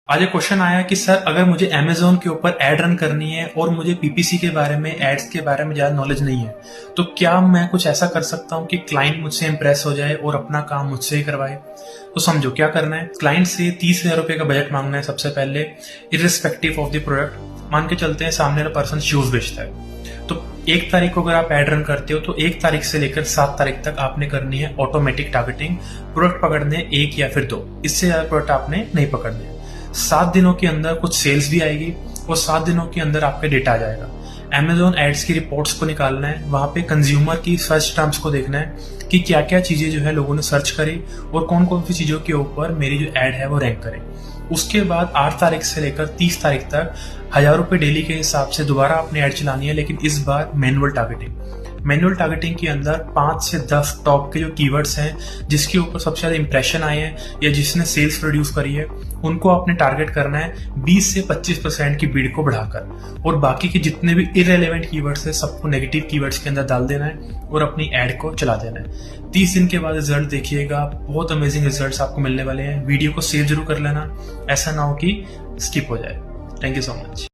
आज एक क्वेश्चन आया कि सर अगर मुझे Amazon के ऊपर एड रन करनी है और मुझे पीपीसी के बारे में, एड्स के बारे में ज्यादा नॉलेज नहीं है, तो क्या मैं कुछ ऐसा कर सकता हूँ कि क्लाइंट मुझसे इंप्रेस हो जाए और अपना काम मुझसे ही करवाए? तो समझो क्या करना है। क्लाइंट से 30,000 रुपए का बजट मांगना है सबसे पहले, इरिस्पेक्टिव ऑफ द प्रोडक्ट। मान के चलते हैं सामने वाला पर्सन शूज बेचता है, तो 1 तारीख को अगर आप एड रन करते हो तो 1 तारीख से लेकर 7 तारीख तक आपने करनी है ऑटोमेटिक टारगेटिंग। प्रोडक्ट पकड़ने 1 या फिर 2, इससे ज्यादा प्रोडक्ट आपने नहीं पकड़ने। 7 दिनों के अंदर कुछ सेल्स भी आएगी और 7 दिनों के अंदर आपका डेटा आ जाएगा। Amazon एड्स की रिपोर्ट्स को निकालना है, वहां पे कंज्यूमर की सर्च टर्म्स को देखना है कि क्या क्या चीजें जो है लोगों ने सर्च करी और कौन कौन सी चीजों के ऊपर मेरी जो एड है वो रैंक करे। उसके बाद 8 तारीख से लेकर 30 तारीख तक 1000 रुपए डेली के हिसाब से दोबारा आपने एड चलानी है, लेकिन इस बार मैनुअल टारगेटिंग। मैनुअल टारगेटिंग के अंदर 5 से 10 टॉप के जो कीवर्ड्स हैं जिसके ऊपर सबसे ज्यादा इंप्रेशन आए हैं या जिसने सेल्स प्रोड्यूस करी है, उनको आपने टारगेट करना है 20 से 25% की बीड को बढ़ाकर, और बाकी के जितने भी इररेलेवेंट कीवर्ड्स हैं सबको नेगेटिव कीवर्ड्स के अंदर डाल देना है और अपनी एड को चला देना है। 30 दिन के बाद रिजल्ट देखिएगा, बहुत अमेजिंग रिजल्ट्स आपको मिलने वाले हैं। वीडियो को सेव जरूर कर लेना, ऐसा ना हो कि स्किप हो जाए। Thank you so much.